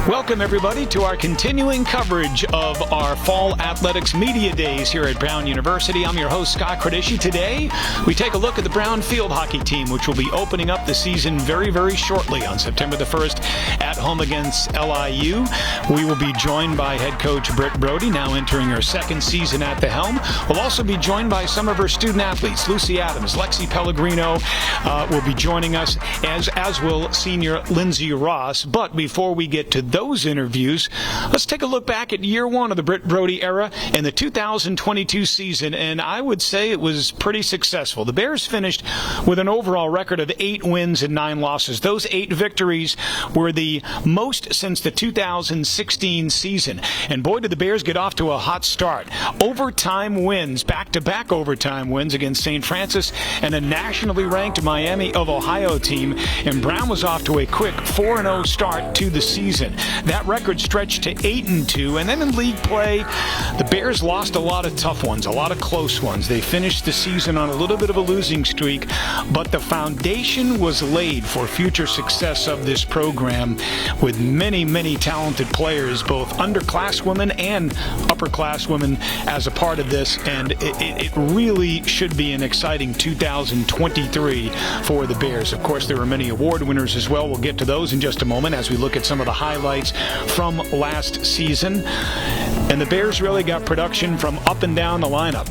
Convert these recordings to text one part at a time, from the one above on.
Welcome, everybody, to our continuing coverage of our Fall Athletics Media Days here at Brown University. I'm your host, Scott Cordischi. Today, we take a look at the Brown field hockey team, which will be opening up the season very, very shortly on September the 1st at home against LIU. We will be joined by head coach Britt Brody, now entering her second season at the helm. We'll also be joined by some of her student athletes. Lucy Adams, Lexi Pellegrino will be joining us, as will senior Lindsay Ross. But before we get to those interviews, let's take a look back at year one of the Britt Brody era in the 2022 season, and I would say it was pretty successful. The Bears finished with an overall record of 8 wins and 9 losses. Those 8 victories were the most since the 2016 season, and boy, did the Bears get off to a hot start. Overtime wins, back-to-back overtime wins against St. Francis and a nationally ranked Miami of Ohio team, and Brown was off to a quick 4-0 start to the season. That record stretched to 8-2, and then in league play, the Bears lost a lot of tough ones, a lot of close ones. They finished the season on a little bit of a losing streak, but the foundation was laid for future success of this program with many, many talented players, both underclasswomen and upperclasswomen as a part of this, and it really should be an exciting 2023 for the Bears. Of course, there are many award winners as well. We'll get to those in just a moment as we look at some of the highlights from last season. And the Bears really got production from up and down the lineup.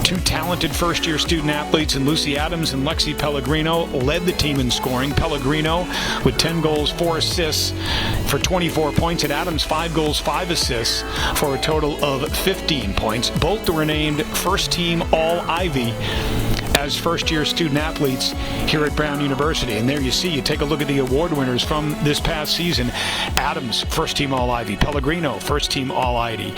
2 talented first-year student athletes in Lucy Adams and Lexi Pellegrino led the team in scoring. Pellegrino with 10 goals, 4 assists for 24 points, and Adams 5 goals, 5 assists for a total of 15 points. Both were named first-team All-Ivy as first-year student athletes here at Brown University. And there you see, you take a look at the award winners from this past season. Adams, first-team All-Ivy. Pellegrino, first-team All-Ivy.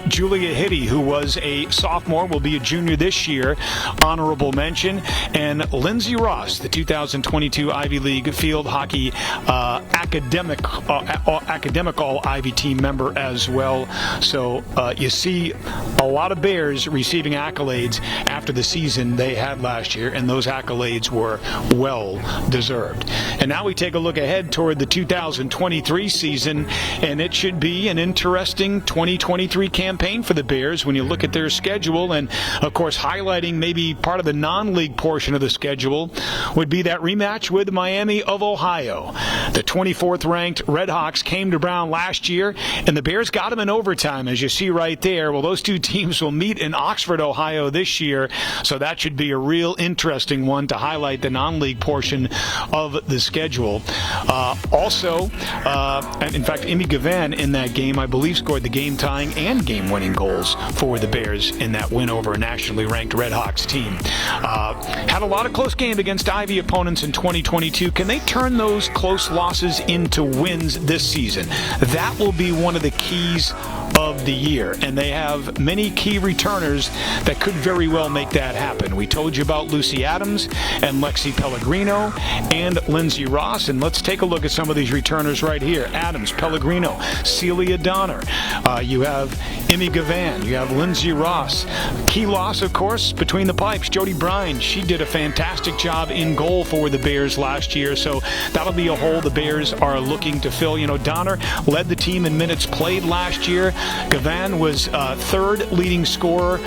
Julia Hitty, who was a sophomore, will be a junior this year, honorable mention. And Lindsay Ross, the 2022 Ivy League Field Hockey academic All-Ivy team member as well. So you see a lot of Bears receiving accolades after the season they had last year, and those accolades were well deserved. And now we take a look ahead toward the 2023 season, and it should be an interesting 2023 campaign for the Bears when you look at their schedule. And of course, highlighting maybe part of the non-league portion of the schedule would be that rematch with Miami of Ohio. The 24th ranked Redhawks came to Brown last year, and the Bears got them in overtime, as you see right there. Well, those 2 teams will meet in Oxford, Ohio this year, so that should be a real interesting one to highlight the non-league portion of the schedule. In fact, Emmy Gavan in that game, I believe, scored the game-tying and game-winning goals for the Bears in that win over a nationally ranked Redhawks team. Had a lot of close games against Ivy opponents in 2022. Can they turn those close losses into wins this season? That will be one of the keys of the year, and they have many key returners that could very well make that happen. We told you about Lucy Adams and Lexi Pellegrino and Lindsay Ross, and let's take a look at some of these returners right here. Adams, Pellegrino, Celia Donner. You have Emmy Gavan. You have Lindsay Ross. Key loss, of course, between the pipes, Jody Brine. She did a fantastic job in goal for the Bears last year, so that'll be a hole the Bears are looking to fill. You know, Donner led the team in minutes played last year. Gavan was third leading scorer,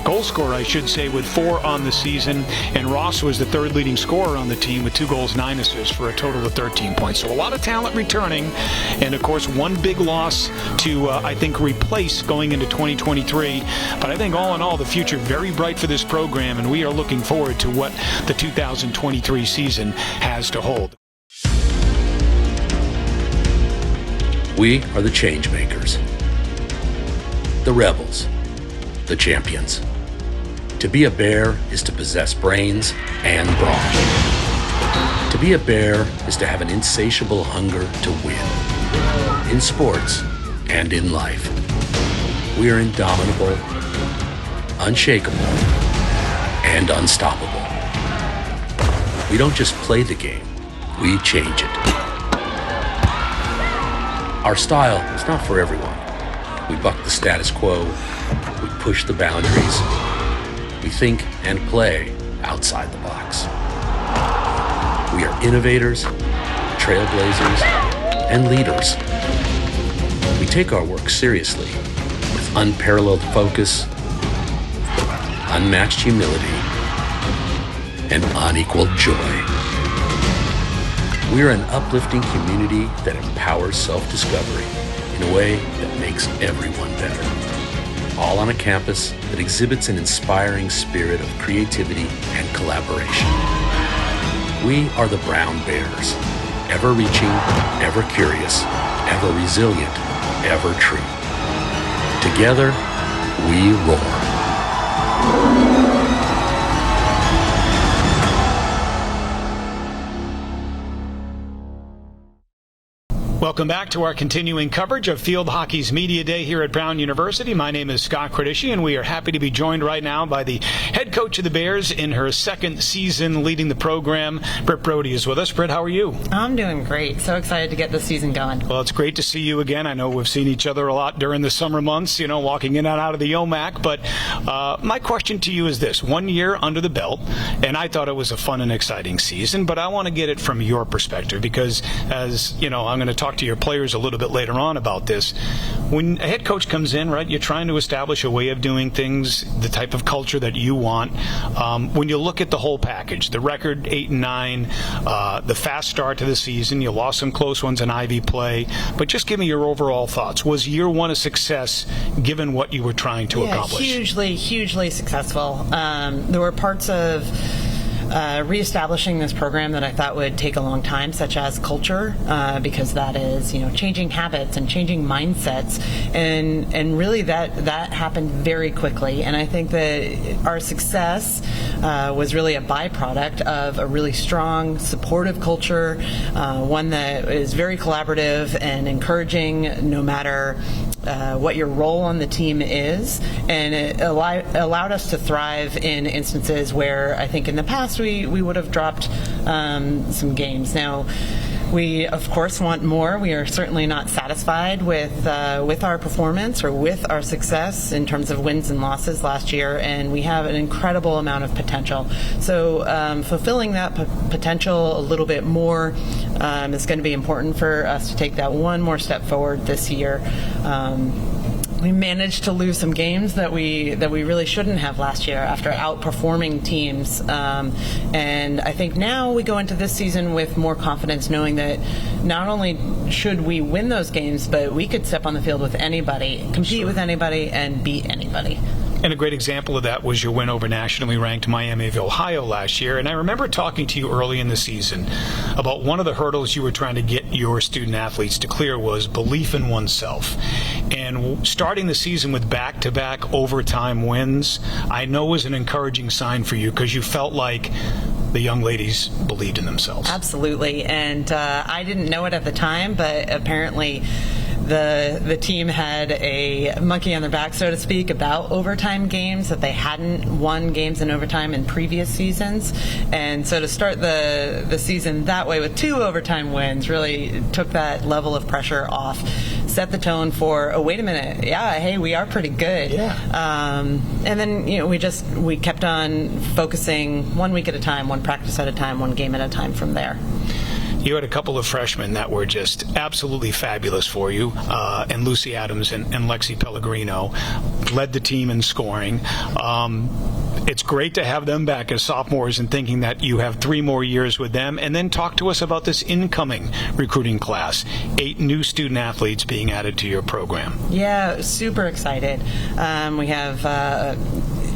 goal scorer, I should say, with 4 on the season, and Ross was the third leading scorer on the team with 2 goals, 9 assists for a total of 13 points. So a lot of talent returning, and of course one big loss to, I think, replace going into 2023. But I think all in all, the future very bright for this program, and we are looking forward to what the 2023 season has to hold. We are the change makers, the rebels, the champions. To be a bear is to possess brains and brawn. To be a bear is to have an insatiable hunger to win, in sports and in life. We are indomitable, unshakable, and unstoppable. We don't just play the game, we change it. Our style is not for everyone. We buck the status quo, we push the boundaries, we think and play outside the box. We are innovators, trailblazers, and leaders. We take our work seriously with unparalleled focus, unmatched humility, and unequaled joy. We are an uplifting community that empowers self-discovery in a way that makes everyone better. All on a campus that exhibits an inspiring spirit of creativity and collaboration. We are the Brown Bears, ever reaching, ever curious, ever resilient, ever true. Together, we roar. Welcome back to our continuing coverage of Field Hockey's Media Day here at Brown University. My name is Scott Cordischi, and we are happy to be joined right now by the head coach of the Bears in her second season leading the program. Britt Brody is with us. Britt, how are you? I'm doing great. So excited to get this season going. Well, it's great to see you again. I know we've seen each other a lot during the summer months, walking in and out of the OMAC. But my question to you is this. 1 year under the belt, and I thought it was a fun and exciting season, but I want to get it from your perspective because, as you know, I'm going to talk to your players a little bit later on about this. When a head coach comes in, right, you're trying to establish a way of doing things, the type of culture that you want. When you look at the whole package, the record 8-9, the fast start to the season, you lost some close ones in Ivy play, but just give me your overall thoughts. Was year one a success given what you were trying to accomplish? Hugely successful. There were parts of reestablishing this program that I thought would take a long time, such as culture, because that is, changing habits and changing mindsets, and really that happened very quickly. And I think that our success was really a byproduct of a really strong, supportive culture, one that is very collaborative and encouraging, no matter what your role on the team is, and it allowed us to thrive in instances where I think in the past we would have dropped some games. Now, we of course want more. We are certainly not satisfied with our performance or with our success in terms of wins and losses last year, and we have an incredible amount of potential. So fulfilling that potential a little bit more is going to be important for us to take that one more step forward this year. We managed to lose some games that we really shouldn't have last year after outperforming teams, and I think now we go into this season with more confidence, knowing that not only should we win those games, but we could step on the field with anybody, compete with anybody, and beat anybody. And a great example of that was your win over nationally ranked Miami of Ohio last year. And I remember talking to you early in the season about one of the hurdles you were trying to get your student athletes to clear was belief in oneself. And starting the season with back-to-back overtime wins, I know was an encouraging sign for you because you felt like the young ladies believed in themselves. Absolutely. And I didn't know it at the time, but apparently the team had a monkey on their back, so to speak, about overtime games, that they hadn't won games in overtime in previous seasons. And so to start the season that way with 2 overtime wins really took that level of pressure off, set the tone for, oh, wait a minute, hey, we are pretty good. And then we kept on focusing 1 week at a time, 1 practice at a time, 1 game at a time from there. You had a couple of freshmen that were just absolutely fabulous for you, and Lucy Adams and Lexi Pellegrino led the team in scoring. It's great to have them back as sophomores and thinking that you have 3 more years with them. And then talk to us about this incoming recruiting class, 8 new student athletes being added to your program. Yeah, super excited. We have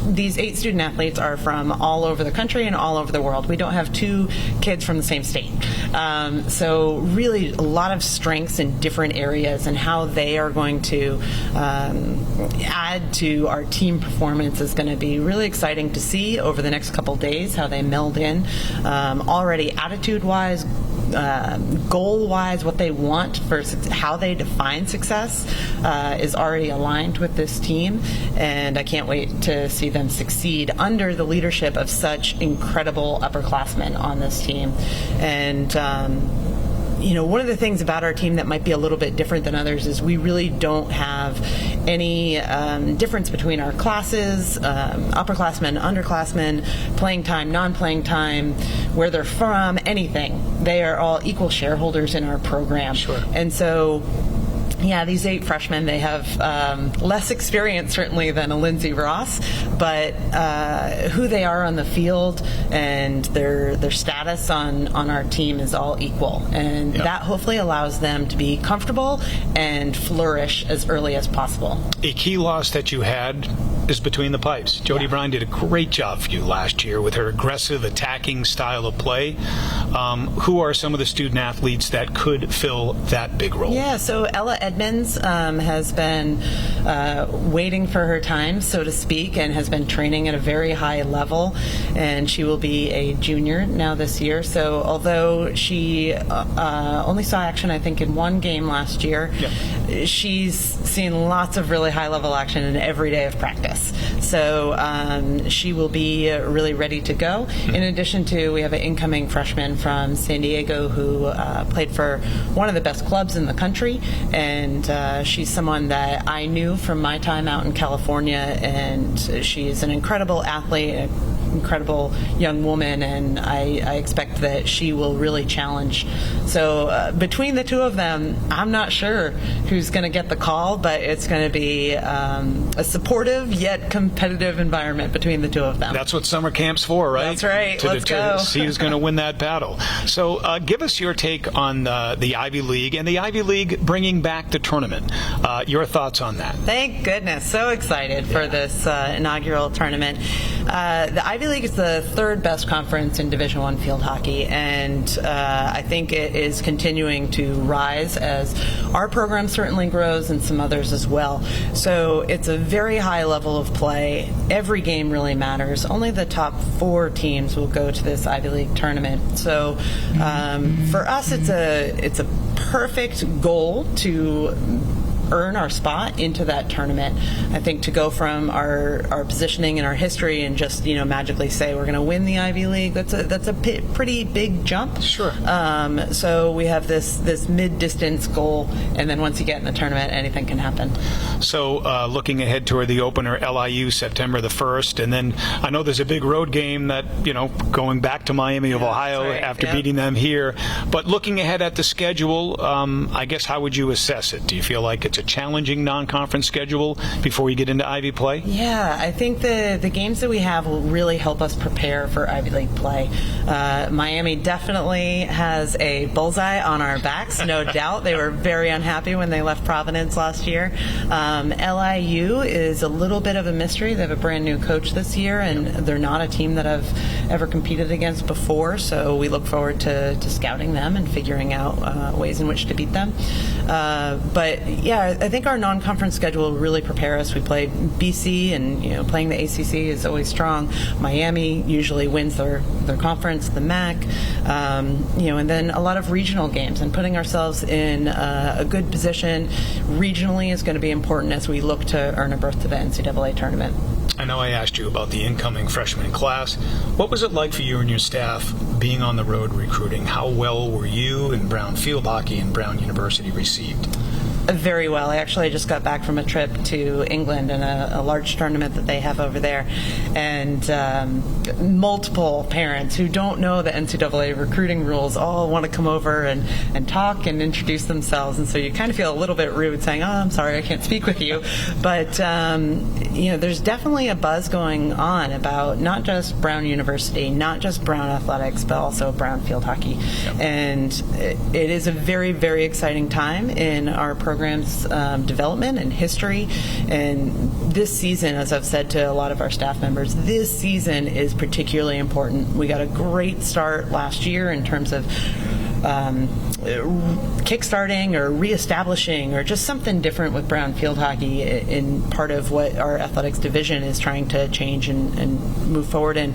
these 8 student athletes are from all over the country and all over the world. We don't have 2 kids from the same state. So really a lot of strengths in different areas, and how they are going to add to our team performance is going to be really exciting to see over the next couple days, how they meld in. Already attitude-wise, goal-wise, what they want for how they define success is already aligned with this team, and I can't wait to see them succeed under the leadership of such incredible upperclassmen on this team. And one of the things about our team that might be a little bit different than others is we really don't have any difference between our classes, upperclassmen, underclassmen, playing time, non-playing time, where they're from, anything. They are all equal shareholders in our program. Sure. And so, yeah, these 8 freshmen, they have less experience certainly than a Lindsay Ross, but who they are on the field and their status on our team is all equal. And that hopefully allows them to be comfortable and flourish as early as possible. A key loss that you had is between the pipes. Jody Bryan did a great job for you last year with her aggressive attacking style of play. Who are some of the student athletes that could fill that big role? Yeah, so Ella Edmonds has been waiting for her time, so to speak, and has been training at a very high level, and she will be a junior now this year. So although she only saw action, I think, in 1 game last year, she's seen lots of really high-level action in every day of practice. So she will be really ready to go. In addition to, we have an incoming freshman from San Diego who played for one of the best clubs in the country, and she's someone that I knew from my time out in California, and she's an incredible athlete, an incredible young woman, and I expect that she will really challenge. So between the 2 of them, I'm not sure who's going to get the call, but it's going to be a supportive yet competitive environment between the 2 of them. That's what summer camp's for, right? That's right. Let's go. See who's going to win that battle. So give us your take on the Ivy League and the Ivy League bringing back the tournament. Your thoughts on that? Thank goodness. So excited for this inaugural tournament. The Ivy League is the 3rd best conference in Division I field hockey, and I think it is continuing to rise as our program certainly grows and some others as well. So it's a very high level of play. Every game really matters. Only the top 4 teams will go to this Ivy League tournament. So for us, it's a perfect goal to earn our spot into that tournament. I think to go from our positioning and our history and just magically say we're going to win the Ivy League, that's a pretty big jump. Sure. So we have this mid-distance goal, and then once you get in the tournament, anything can happen. So looking ahead toward the opener, LIU September the 1st, and then I know there's a big road game that going back to Miami of Ohio after beating them here. But looking ahead at the schedule, I guess how would you assess it? Do you feel like it's a challenging non-conference schedule before you get into Ivy play? Yeah, I think the games that we have will really help us prepare for Ivy League play. Miami definitely has a bullseye on our backs, no doubt. They were very unhappy when they left Providence last year. LIU is a little bit of a mystery. They have a brand new coach this year, and they're not a team that I've ever competed against before, so we look forward to scouting them and figuring out ways in which to beat them. But yeah, I think our non-conference schedule will really prepare us. We play BC, and playing the ACC is always strong. Miami usually wins their conference, the MAC, and then a lot of regional games, and putting ourselves in a good position regionally is going to be important as we look to earn a berth to the NCAA tournament. I know I asked you about the incoming freshman class. What was it like for you and your staff being on the road recruiting? How well were you and Brown Field Hockey and Brown University received? Very well. I just got back from a trip to England and a large tournament that they have over there, and multiple parents who don't know the NCAA recruiting rules all want to come over and talk and introduce themselves, and so you kind of feel a little bit rude saying, I'm sorry, I can't speak with you. But there's definitely a buzz going on about not just Brown University, not just Brown Athletics, but also Brown Field Hockey. Yep. And it is a very, very exciting time in our program. program's development and history. And this season, as I've said to a lot of our staff members, this season is particularly important. We got a great start last year in terms of kickstarting or reestablishing or just something different with Brown field hockey in part of what our athletics division is trying to change and move forward in.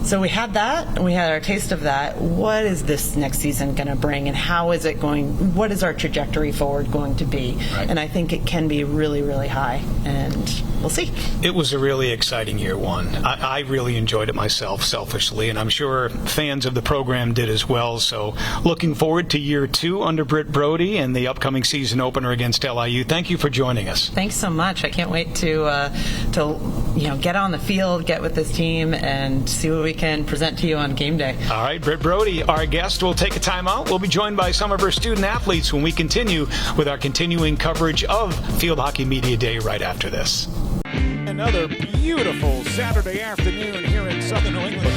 So we had that, and we had our taste of that. What is this next season going to bring, and how is it going? What is our trajectory forward going to be? Right. And I think it can be really, really high, and we'll see. It was a really exciting year one. I really enjoyed it myself, selfishly, and I'm sure fans of the program did as well. So looking forward to year two under Britt Brody and the upcoming season opener against LIU. Thank you for joining us. Thanks so much. I can't wait to get on the field, get with this team, and see what we can present to you on game day. All right, Britt Brody, our guest, will take a timeout. We'll be joined by some of our student athletes when we continue with our continuing coverage of Field Hockey Media Day right after this. Another beautiful Saturday afternoon here in Southern New England.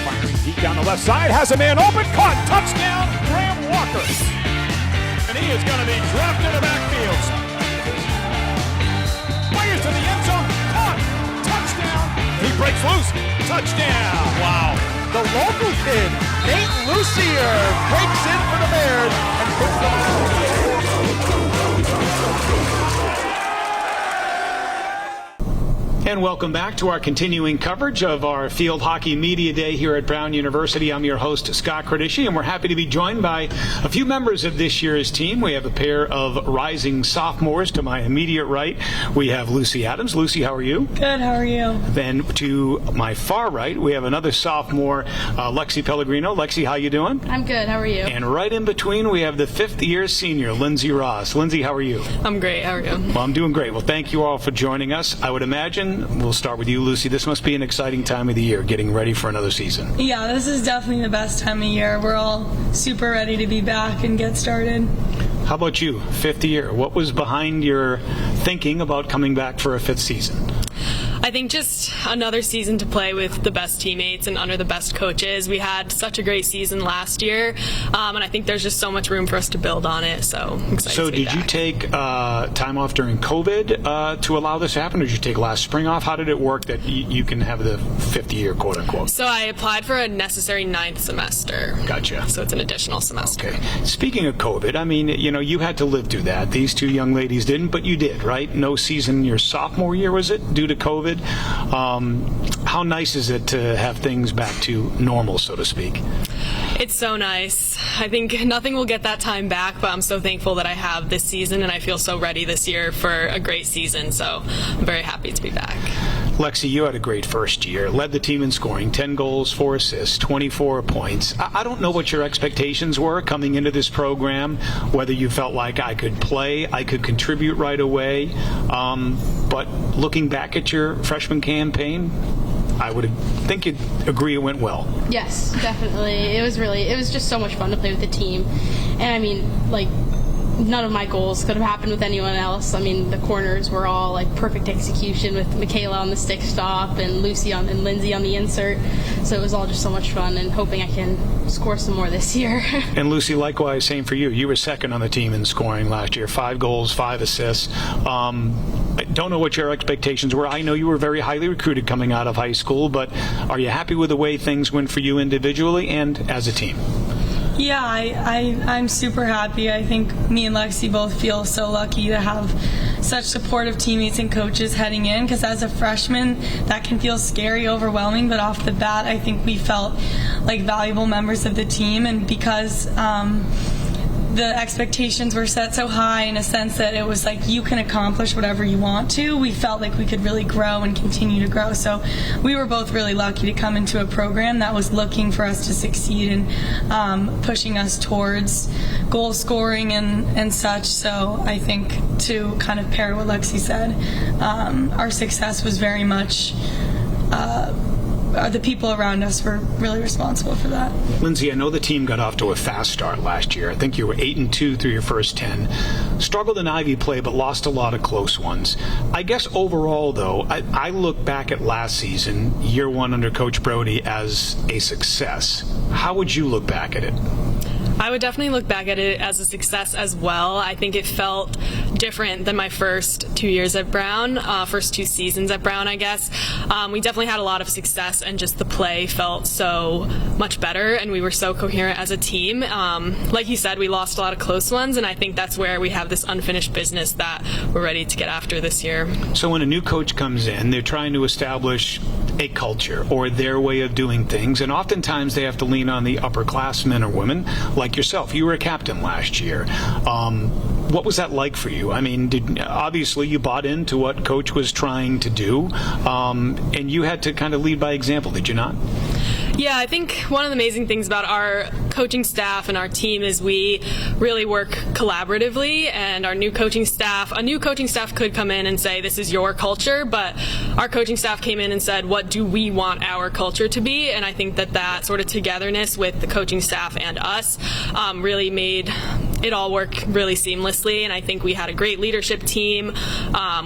Firing deep down the left side, has a man open, caught, touchdown, Graham Walker. And he is going to be dropped in the backfield. Fires to the end zone, caught, touchdown. He breaks loose, touchdown. Wow. The local kid, Nate Lucier, breaks in for the Bears and puts them on. And welcome back to our continuing coverage of our Field Hockey Media Day here at Brown University. I'm your host, Scott Cordischi, and we're happy to be joined by a few members of this year's team. We have a pair of rising sophomores to my immediate right. We have Lucy Adams. Lucy, how are you? Good, how are you? Then to my far right, we have another sophomore, Lexi Pellegrino. Lexi, how you doing? I'm good, how are you? And right in between, we have the fifth-year senior, Lindsay Ross. Lindsay, how are you? I'm great, how are you? Well, I'm doing great. Well, thank you all for joining us. I would imagine we'll start with you, Lucy. This must be an exciting time of the year, getting ready for another season. Yeah, this is definitely the best time of year. We're all super ready to be back and get started. How about you, fifth year? What was behind your thinking about coming back for a fifth season? I think just another season to play with the best teammates and under the best coaches. We had such a great season last year, and I think there's just so much room for us to build on it, so I'm excited to be back. You take time off during COVID to allow this to happen, or did you take last spring off? How did it work that you can have the fifth year, quote unquote? So I applied for a necessary 9th semester. Gotcha. So it's an additional semester. Okay. Speaking of COVID, I mean, you had to live through that. These two young ladies didn't, but you did, right? No season your sophomore year, was it, due to COVID? How nice is it to have things back to normal, so to speak? It's so nice. I think nothing will get that time back, but I'm so thankful that I have this season, and I feel so ready this year for a great season, so I'm very happy to be back. Lexi, you had a great first year, led the team in scoring, 10 goals, 4 assists, 24 points. I don't know what your expectations were coming into this program, whether you felt like I could play, I could contribute right away, but looking back at your freshman campaign, I would think you'd agree it went well. Yes, definitely. It was just so much fun to play with the team. And I mean, none of my goals could have happened with anyone else. I mean, the corners were all perfect execution with Michaela on the stick stop and Lindsay on the insert. So it was all just so much fun, and hoping I can score some more this year. And Lucy, likewise, same for you. You were second on the team in scoring last year, 5 goals, 5 assists. I don't know what your expectations were. I know you were very highly recruited coming out of high school, but are you happy with the way things went for you individually and as a team? Yeah, I'm super happy. I think me and Lexi both feel so lucky to have such supportive teammates and coaches heading in, because as a freshman, that can feel scary, overwhelming, but off the bat, I think we felt like valuable members of the team, and because the expectations were set so high in a sense that it was like you can accomplish whatever you want to, we felt like we could really grow and continue to grow. So we were both really lucky to come into a program that was looking for us to succeed and pushing us towards goal scoring and such. So I think, to kind of pair what Lexi said, our success was very much the people around us were really responsible for that. Lindsay, I know the team got off to a fast start last year. I think you were 8-2 through your first 10. Struggled in Ivy play, but lost a lot of close ones. I guess overall, though, I look back at last season, year one under Coach Brody, as a success. How would you look back at it? I would definitely look back at it as a success as well. I think it felt different than my first 2 years at Brown, first 2 seasons at Brown, I guess. We definitely had a lot of success, and just the play felt so much better, and we were so coherent as a team. Like you said, we lost a lot of close ones, and I think that's where we have this unfinished business that we're ready to get after this year. So when a new coach comes in, they're trying to establish a culture or their way of doing things, and oftentimes they have to lean on the upperclassmen or women like yourself. You were a captain last year. What was that like for you? I mean, obviously you bought into what Coach was trying to do, and you had to kind of lead by example, did you not? Yeah, I think one of the amazing things about our coaching staff and our team is we really work collaboratively, and a new coaching staff could come in and say, this is your culture, but our coaching staff came in and said, what do we want our culture to be? And I think that sort of togetherness with the coaching staff and us really made it all work really seamlessly, and I think we had a great leadership team.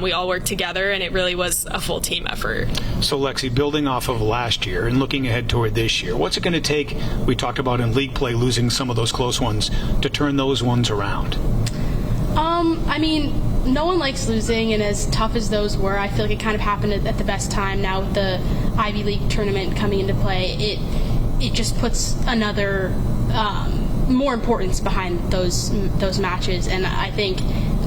We all worked together, and it really was a full team effort. So Lexi, building off of last year and looking ahead toward this year, what's it going to take? We talked about in league play losing some of those close ones to turn those ones around. I mean, no one likes losing, and as tough as those were, I feel like it kind of happened at the best time. Now with the Ivy League tournament coming into play, it just puts another more importance behind those matches, and I think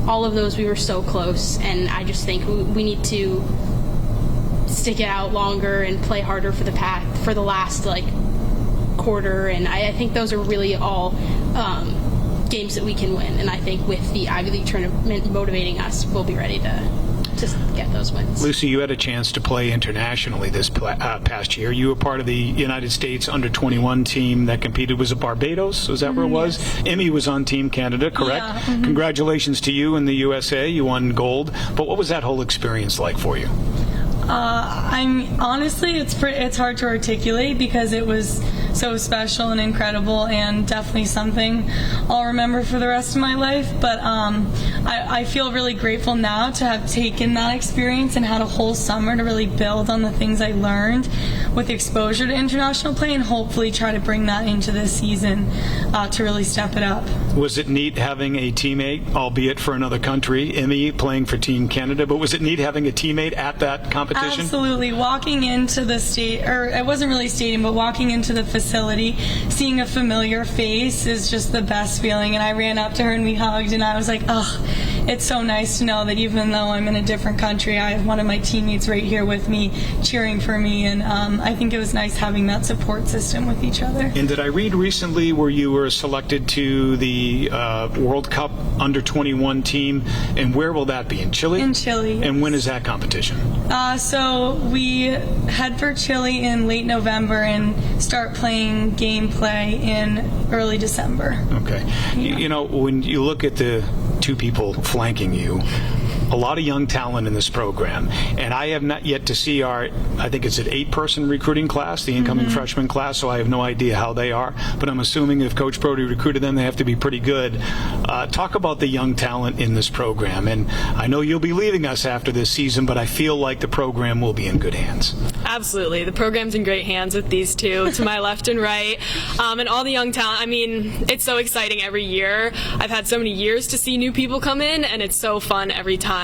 all of those we were so close, and I just think we need to stick it out longer and play harder for the last quarter, and I think those are really all games that we can win, and I think with the Ivy League tournament motivating us, we'll be ready to get those wins. Lucy, you had a chance to play internationally this past year. You were part of the United States under-21 team that competed. Was it Barbados? Was that where it was? Yes. Emmy was on Team Canada, correct? Yeah. Mm-hmm. Congratulations to you and the USA. You won gold. But what was that whole experience like for you? Honestly, it's hard to articulate because it was so special and incredible, and definitely something I'll remember for the rest of my life. But I feel really grateful now to have taken that experience and had a whole summer to really build on the things I learned with exposure to international play, and hopefully try to bring that into this season to really step it up. Was it neat having a teammate, albeit for another country, Emmy playing for Team Canada, but was it neat having a teammate at that competition? Absolutely. Walking into the it wasn't really stadium, but walking into the facility, seeing a familiar face is just the best feeling. And I ran up to her and we hugged, and I was like, oh, it's so nice to know that even though I'm in a different country, I have one of my teammates right here with me cheering for me. And I think it was nice having that support system with each other. And did I read recently where you were selected to the World Cup under-21 team, and where will that be? In Chile? In Chile. And when is that competition? So we head for Chile in late November and start playing gameplay in early December. Okay. Yeah. You know, when you look at the two people flanking you, a lot of young talent in this program, and I have not yet to see I think it's an 8-person recruiting class, the incoming freshman class, so I have no idea how they are, but I'm assuming if Coach Brody recruited them, they have to be pretty good. Talk about the young talent in this program, and I know you'll be leaving us after this season, but I feel like the program will be in good hands. Absolutely. The program's in great hands with these two to my left and right, and all the young talent. I mean, it's so exciting every year. I've had so many years to see new people come in, and it's so fun every time.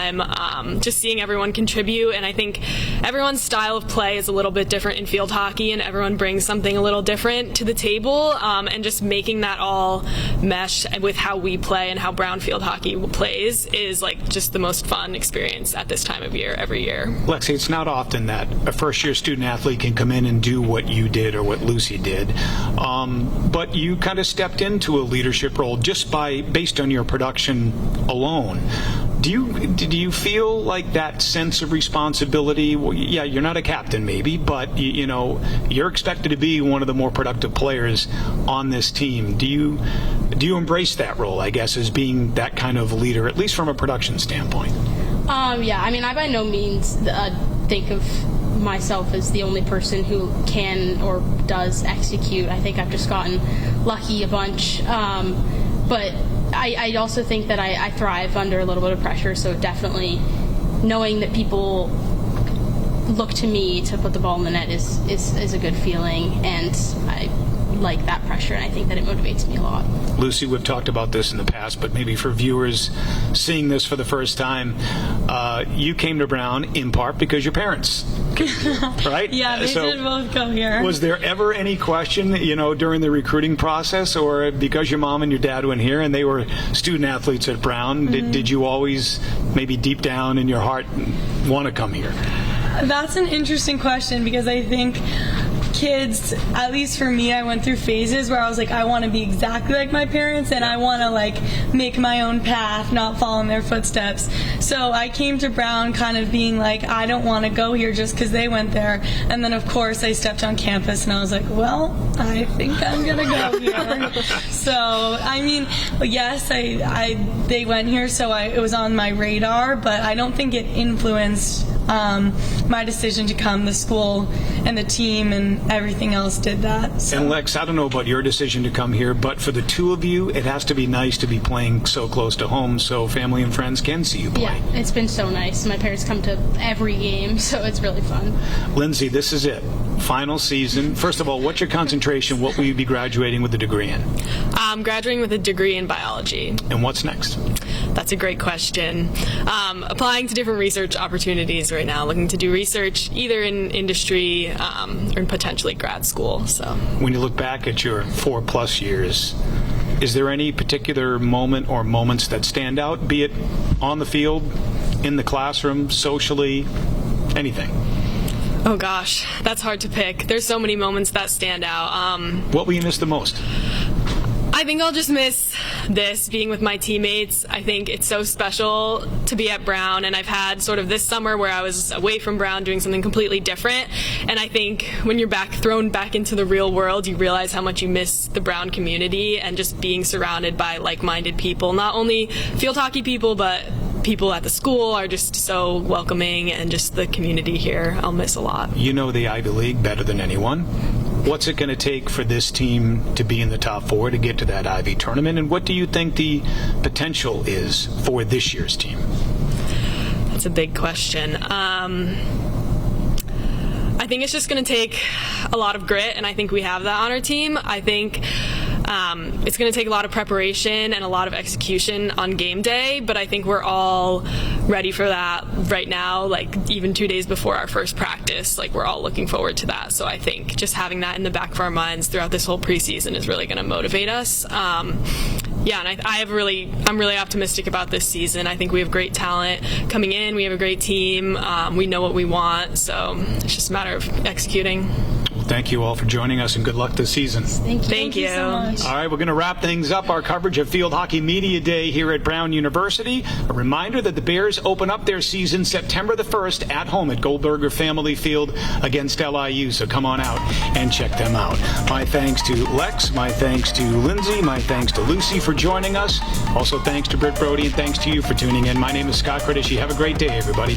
Just seeing everyone contribute, and I think everyone's style of play is a little bit different in field hockey, and everyone brings something a little different to the table, and just making that all mesh with how we play and how Brown field hockey plays is just the most fun experience at this time of year every year. Lexi, it's not often that a first-year student athlete can come in and do what you did or what Lucy did, but you kind of stepped into a leadership role just based on your production alone. Do you feel like that sense of responsibility? Well, yeah, you're not a captain maybe, but you're expected to be one of the more productive players on this team. Do you embrace that role, I guess, as being that kind of leader, at least from a production standpoint? Yeah, I mean, I by no means think of myself as the only person who can or does execute. I think I've just gotten lucky a bunch, but I also think that I thrive under a little bit of pressure, so definitely knowing that people look to me to put the ball in the net is a good feeling, and I like that pressure, and I think that it motivates me a lot. Lucy, we've talked about this in the past, but maybe for viewers seeing this for the first time, you came to Brown in part because your parents came here, right? Yeah, they did both come here. Was there ever any question, during the recruiting process, or because your mom and your dad went here and they were student athletes at Brown, did you always, maybe deep down in your heart, want to come here? That's an interesting question, because I think kids, at least for me, I went through phases where I was like, I want to be exactly like my parents, and I want to make my own path, not follow in their footsteps. So I came to Brown kind of being like, I don't want to go here just because they went there. And then of course I stepped on campus and I was like, well, I think I'm gonna go here. So I mean, yes, they went here, so it was on my radar, but I don't think it influenced my decision to come. The school and the team and everything else did that. So. And Lex, I don't know about your decision to come here, but for the two of you, it has to be nice to be playing so close to home so family and friends can see you play. Yeah, it's been so nice. My parents come to every game, so it's really fun. Lindsay, this is it. Final season. First of all, what's your concentration? What will you be graduating with a degree in? I'm graduating with a degree in biology. And what's next? That's a great question. Applying to different research opportunities right now, looking to do research either in industry or in potentially grad school. So, when you look back at your 4+ years, is there any particular moment or moments that stand out, be it on the field, in the classroom, socially, anything? Oh gosh, that's hard to pick. There's so many moments that stand out. What will you miss the most? I think I'll just miss this, being with my teammates. I think it's so special to be at Brown, and I've had sort of this summer where I was away from Brown doing something completely different, and I think when you're thrown back into the real world, you realize how much you miss the Brown community and just being surrounded by like-minded people. Not only field hockey people, but people at the school are just so welcoming, and just the community here I'll miss a lot. You know the Ivy League better than anyone. What's it going to take for this team to be in the top 4 to get to that Ivy tournament, and what do you think the potential is for this year's team? That's a big question. I think it's just going to take a lot of grit, and I think we have that on our team. I think it's going to take a lot of preparation and a lot of execution on game day, but I think we're all ready for that right now, even 2 days before our first practice. We're all looking forward to that. So I think just having that in the back of our minds throughout this whole preseason is really going to motivate us. Yeah, and I'm really optimistic about this season. I think we have great talent coming in. We have a great team. We know what we want, so it's just a matter of executing. Thank you all for joining us, and good luck this season. Thank you so much. All right, we're going to wrap things up our coverage of Field Hockey Media Day here at Brown University. A reminder that the Bears open up their season September the 1st at home at Goldberger Family Field against LIU, so come on out and check them out. My thanks to Lex, my thanks to Lindsay, my thanks to Lucy for joining us. Also thanks to Britt Brody, and thanks to you for tuning in. My name is Scott Cordischi. Have a great day, everybody.